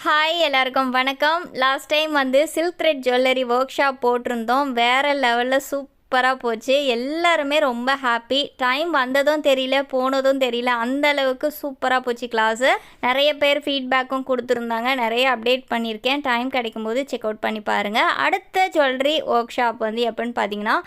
Hi எல்லாருக்கும் வணக்கம். Last time silk thread jewellery work shop போட்டிருந்தோம். வேறு லெவலில் சூப்பராக போச்சு. எல்லாருமே ரொம்ப ஹாப்பி. டைம் வந்ததும் தெரியல, போனதும் தெரியல, அந்த அளவுக்கு சூப்பராக போச்சு கிளாஸு. நிறைய பேர் ஃபீட்பேக்கும் கொடுத்துருந்தாங்க. நிறைய அப்டேட் பண்ணியிருக்கேன். டைம் கிடைக்கும்போது செக் அவுட் பண்ணி பாருங்கள். அடுத்த ஜுவல்லரி ஒர்க் ஷாப் எப்படின்னு பார்த்தீங்கன்னா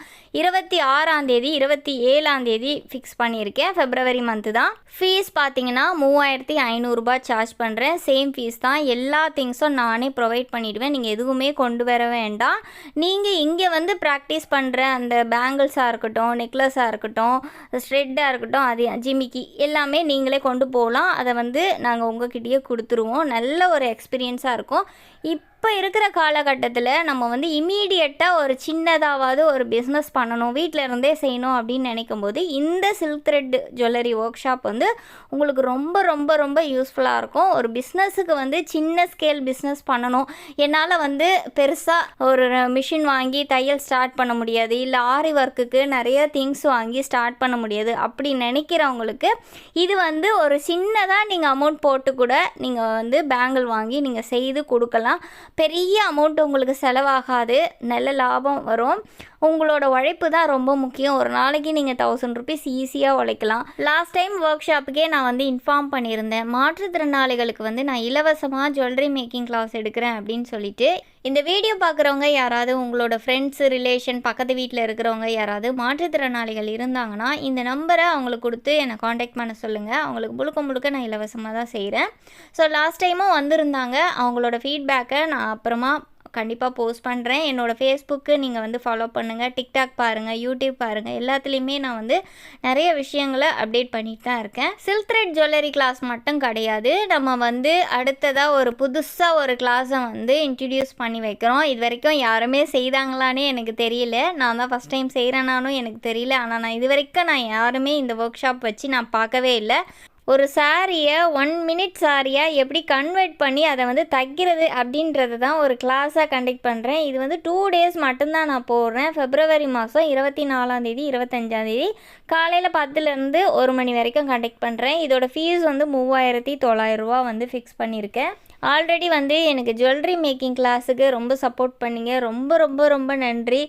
26ஆம் தேதி 27ஆம் தேதி ஃபிக்ஸ் பண்ணியிருக்கேன். ஃபெப்ரவரி மந்த்து தான். ஃபீஸ் பார்த்தீங்கன்னா 3500 சார்ஜ் பண்ணுறேன். சேம் ஃபீஸ் தான். எல்லா திங்ஸும் நானே ப்ரொவைட் பண்ணிவிடுவேன். நீங்கள் எதுவுமே கொண்டு வர வேண்டாம். நீங்கள் இங்கே ப்ராக்டிஸ் பண்ணுற அந்த பேங்கிள்ஸாக இருக்கட்டும், நெக்லஸாக இருக்கட்டும், ஸ்ட்ரெட்டாக இருக்கட்டும், அது ஜிமிக்கி எல்லாமே நீங்களே கொண்டு போகலாம். அதை நாங்கள் உங்ககிட்டயே கொடுத்துருவோம். நல்ல ஒரு எக்ஸ்பீரியன்ஸாக இருக்கும். இப்போ இருக்கிற காலகட்டத்தில் நம்ம இமீடியட்டாக ஒரு சின்னதாவது ஒரு பிஸ்னஸ் பண்ணணும், வீட்டில் இருந்தே செய்யணும் அப்படின்னு நினைக்கும்போது இந்த silk thread jewellery work shop உங்களுக்கு ரொம்ப ரொம்ப ரொம்ப யூஸ்ஃபுல்லாக இருக்கும். ஒரு பிஸ்னஸுக்கு சின்ன ஸ்கேல் பிஸ்னஸ் பண்ணணும், என்னால் பெருசாக ஒரு மிஷின் வாங்கி தையல் ஸ்டார்ட் பண்ண முடியாது, இல்லை ஆரி ஒர்க்குக்கு நிறைய திங்ஸ் வாங்கி ஸ்டார்ட் பண்ண முடியாது அப்படி நினைக்கிறவங்களுக்கு இது ஒரு சின்னதாக நீங்கள் அமௌண்ட் போட்டு கூட நீங்கள் பேங்கிள் வாங்கி நீங்கள் செய்து கொடுக்கலாம். பெரிய அமௌண்ட் உங்களுக்கு செலவாகாது, நல்ல லாபம் வரும். உங்களோட உழைப்பு தான் ரொம்ப முக்கியம். ஒரு நாளைக்கு நீங்கள் 1000 rupees ஈஸியாக உழைக்கலாம். லாஸ்ட் டைம் ஒர்க் ஷாப்புக்கே நான் இன்ஃபார்ம் பண்ணியிருந்தேன். மாற்றுத்திறனாளிகளுக்கு நான் இலவசமாக ஜுவல்லரி மேக்கிங் கிளாஸ் எடுக்கிறேன் அப்படின்னு சொல்லிட்டு. இந்த வீடியோ பார்க்குறவங்க யாராவது உங்களோட ஃப்ரெண்ட்ஸு, ரிலேஷன், பக்கத்து வீட்டில் இருக்கிறவங்க யாராவது மாற்றுத்திறனாளிகள் இருந்தாங்கன்னா இந்த நம்பரை அவங்களுக்கு கொடுத்து என்னை காண்டாக்ட் பண்ண சொல்லுங்கள். அவங்களுக்கு முழுக்க நான் இலவசமாக தான் செய்கிறேன். ஸோ லாஸ்ட் டைமும் வந்திருந்தாங்க. அவங்களோட ஃபீட்பேக்கை நான் அப்புறமா கண்டிப்பாக போஸ்ட் பண்ணுறேன். என்னோடய ஃபேஸ்புக்கு நீங்கள் ஃபாலோ பண்ணுங்கள், டிக்டாக் பாருங்கள், யூடியூப் பாருங்கள். எல்லாத்துலேயுமே நான் நிறைய விஷயங்களை அப்டேட் பண்ணிட்டு தான் இருக்கேன். சில்க் த்ரெட் ஜுவல்லரி கிளாஸ் மட்டும் கிடையாது, நம்ம அடுத்ததாக ஒரு புதுசாக ஒரு கிளாஸை இன்ட்ரடியூஸ் பண்ணி வைக்கிறோம். இது வரைக்கும் யாருமே செய்தாங்களானே எனக்கு தெரியல. நான் தான் ஃபஸ்ட் டைம் செய்கிறேனானும் எனக்கு தெரியல. ஆனால் நான் இது வரைக்கும் யாருமே இந்த ஒர்க் ஷாப் வச்சு நான் பார்க்கவே இல்லை. ஒரு சாரியை 1 minute சாரியாக எப்படி கன்வெர்ட் பண்ணி அதை தைக்கிறது அப்படின்றது தான் ஒரு கிளாஸாக கண்டக்ட் பண்ணுறேன். இது 2 days மட்டும்தான் நான் போடுறேன். ஃபெப்ரவரி மாதம் 24ஆம் தேதி 25ஆம் தேதி காலையில் 10லேருந்து 1 மணி வரைக்கும் கண்டக்ட் பண்ணுறேன். இதோட ஃபீஸ் 3900 ஃபிக்ஸ் பண்ணியிருக்கேன். ஆல்ரெடி எனக்கு ஜுவல்லரி மேக்கிங் கிளாஸுக்கு ரொம்ப சப்போர்ட் பண்ணிங்க. ரொம்ப ரொம்ப ரொம்ப நன்றி.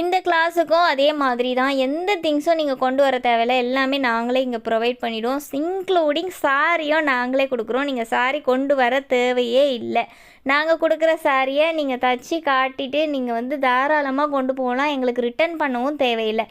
இந்த கிளாஸுக்கும் அதே மாதிரி தான். எந்த திங்ஸும் நீங்கள் கொண்டு வர தேவையில்லை, எல்லாமே நாங்களே இங்கே ப்ரொவைட் பண்ணிவிடுவோம். இன்க்ளூடிங் சாரியும் நாங்களே கொடுக்குறோம். நீங்கள் சாரி கொண்டு வர தேவையே இல்லை. நாங்கள் கொடுக்குற சாரியை நீங்கள் தச்சு காட்டிட்டு நீங்கள் தாராளமாக கொண்டு போகலாம். எங்களுக்கு ரிட்டர்ன் பண்ணவும் தேவையில்லை.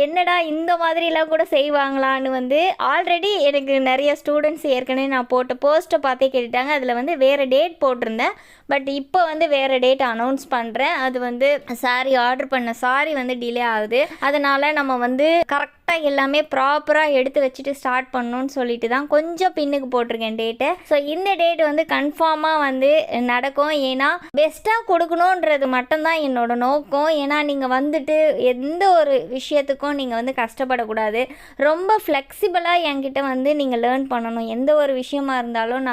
என்னடா இந்த மாதிரிலாம் கூட செய்வாங்களான்னு ஆல்ரெடி எனக்கு நிறைய ஸ்டூடெண்ட்ஸ் ஏற்கனவே நான் போட்ட போஸ்ட்டை பார்த்தே கேட்டுட்டாங்க. அதில் வேறு டேட் போட்டிருந்தேன். பட் இப்போ வேறு டேட் அனௌன்ஸ் பண்ணுறேன். அது சாரி ஆர்டர் பண்ண சாரி டிலே ஆகுது. அதனால் நம்ம கரெக்டாக எல்லாமே ப்ராப்பராக எடுத்து வச்சுட்டு ஸ்டார்ட் பண்ணணும்னு சொல்லிட்டு தான் கொஞ்சம் பின்னுக்கு போட்டிருக்கேன் டேட்டை. ஸோ இந்த டேட் கன்ஃபார்மாக நடக்கும். ஏன்னா பெஸ்ட்டாக கொடுக்கணுன்றது மட்டும்தான் என்னோட நோக்கம். ஏன்னா நீங்கள் எந்த ஒரு விஷயத்துக்கும் நீங்கள் கஷ்டப்படக்கூடாது. ரொம்ப ஃப்ளெக்சிபிளாக என்கிட்ட நீங்கள் லேர்ன் பண்ணணும். எந்த ஒரு விஷயமா இருந்தாலும்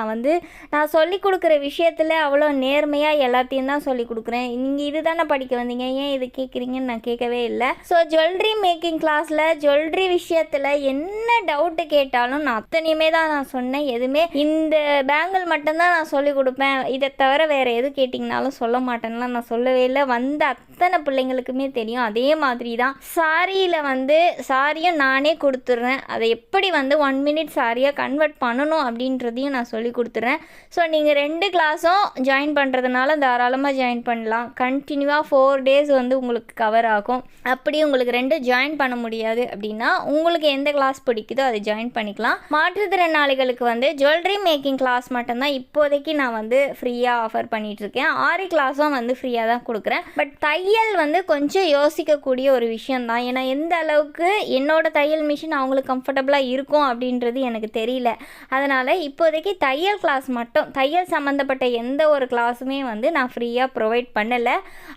நான் சொல்லிக் கொடுக்குற விஷயத்தில் அவ்வளோ நேர்மையாக எல்லாத்தையும் தான் சொல்லிக் கொடுக்குறேன். நீங்கள் இது தானே படிக்க வந்தீங்க, ஏன் இது கேட்குறீங்கன்னு நான் கேட்கவே இல்லை. ஸோ ஜுவல்லரி மேக்கிங் கிளாஸில் ஜுவல்லரி விஷயத்தில் என்ன டவுட்டு கேட்டாலும் நான் அத்தனையுமே தான் நான் சொன்னேன். எதுவுமே இந்த பேங்கிள் மட்டும்தான் நான் சொல்லிக் கொடுப்பேன், இதை தவிர வேறு எது கேட்டிங்கனாலும் சொல்ல மாட்டேன்லாம் நான் சொல்லவே இல்லை. அத்தனை பிள்ளைங்களுக்குமே தெரியும். அதே மாதிரி தான் சாரியில் சாரியும் நானே கொடுத்துட்றேன். அதை எப்படி 1 minute சாரியாக கன்வெர்ட் பண்ணணும் அப்படின்றதையும் நான் சொல்லி கொடுத்துட்றேன். ஸோ நீங்கள் 2 கிளாஸும் ஜாயின் பண்ணுறதுனால தாராளமாக ஜாயின் பண்ணலாம். கண்டினியூவாக 4 days உங்களுக்கு கவர் ஆகும். அப்படி உங்களுக்கு 2 ஜாயின் பண்ண முடியாது அப்படின்னா உங்களுக்கு எந்த கிளாஸ் பிடிக்குதோ அதை ஜாயின் பண்ணிக்கலாம். மாற்றுத்திறனாளிகளுக்கு ஜுவல்லரி மேக்கிங் கிளாஸ் மட்டும்தான் இப்போதைக்கு நான் ஃப்ரீயாக ஆஃபர் பண்ணிகிட்ருக்கேன். ஆரி கிளாஸும் ஃப்ரீயாக தான் கொடுக்குறேன். பட் தையல் கொஞ்சம் யோசிக்கக்கூடிய ஒரு விஷயந்தான். ஏன்னா எந்த அளவுக்கு என்னோட தையல் மிஷின் அவங்களுக்கு கம்ஃபர்டபுளாக இருக்கும் அப்படின்றது எனக்கு தெரியல. அதனால் இப்போதைக்கு தையல் கிளாஸ் மட்டும், தையல் சம்மந்தப்பட்ட எந்த ஒரு கிளாஸுமே நான் ஃப்ரீயாக ப்ரொவைட் பண்ணலை.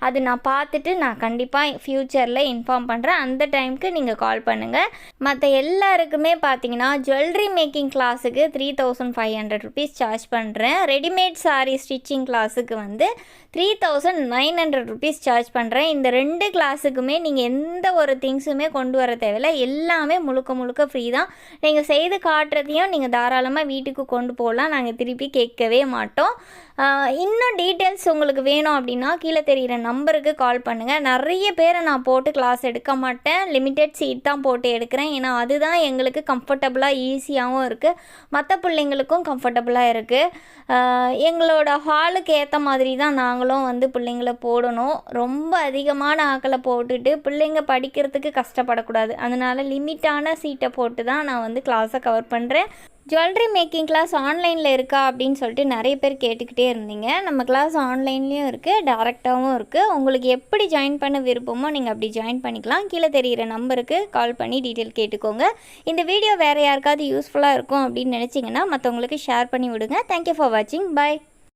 அது நான் பார்த்துட்டு நான் கண்டிப்பாக ஃப்யூச்சரில் இன்ஃபார்ம் பண்ணுறேன். அந்த டைமுக்கு நீங்கள் கால் பண்ணுங்கள். மற்ற எல்லாருக்குமே பார்த்தீங்கன்னா ஜுவல்லரி மேக்கிங் கிளாஸுக்கு 3500 rupees சார்ஜ் பண்ணுறேன். ரெடிமேட் சாரி ஸ்டிச்சிங் கிளாஸுக்கு 3900 rupees சார்ஜ் பண்ணுறேன். இந்த 2 கிளாஸுக்குமே நீங்கள் எந்த ஒரு திங்ஸுமே கொண்டு வர தேவையில்லை. எல்லாமே முழுக்க ஃப்ரீ தான். நீங்கள் செய்து காட்டுறதையும் நீங்கள் தாராளமாக வீட்டுக்கு கொண்டு போகலாம். நாங்கள் திருப்பி கேட்கவே மாட்டோம். இன்னும் டீட்டெயில்ஸ் உங்களுக்கு வேணும் அப்படின்னா கீழே தெரிகிற நம்பருக்கு கால் பண்ணுங்கள். நிறைய பேரை நான் போட்டு கிளாஸ் எடுக்க மாட்டேன், லிமிட்டெட் சீட் தான் போட்டு எடுக்கிறேன். ஏன்னா அதுதான் எங்களுக்கு கம்ஃபர்டபுளாக ஈஸியாகவும் இருக்குது, மற்ற பிள்ளைங்களுக்கும் கம்ஃபர்டபுளாக இருக்குது. எங்களோட ஹாலுக்கு ஏற்ற மாதிரி தான் நாங்களும் வந்து பிள்ளைங்கள போடணும். ரொம்ப அதிகமான ஆக்களை போட்டுட்டு பிள்ளைங்க படிக்கிறதுக்கு கஷ்டப்படக்கூடாது. அதனால் லிமிட்டான சீட்டை போட்டு தான் நான் வந்து கிளாஸை கவர் பண்ணுறேன். ஜுவல்லரி மேக்கிங் கிளாஸ் ஆன்லைனில் இருக்கா அப்படின்னு சொல்லிட்டு நிறைய பேர் கேட்டுக்கிட்டே இருந்தீங்க. நம்ம கிளாஸ் ஆன்லைன்லேயும் இருக்குது, டேரெக்டாகவும் இருக்குது. உங்களுக்கு எப்படி ஜாயின் பண்ண விருப்பமோ நீங்கள் அப்படி ஜாயின் பண்ணிக்கலாம். கீழே தெரிகிற நம்பருக்கு கால் பண்ணி டீட்டெயில் கேட்டுக்கோங்க. இந்த வீடியோ வேறு யாருக்காவது யூஸ்ஃபுல்லாக இருக்கும் அப்படின்னு நினச்சிங்கன்னா மற்றவங்களுக்கு ஷேர் பண்ணி விடுங்க. தேங்க்யூ ஃபார் வாட்சிங். பாய்.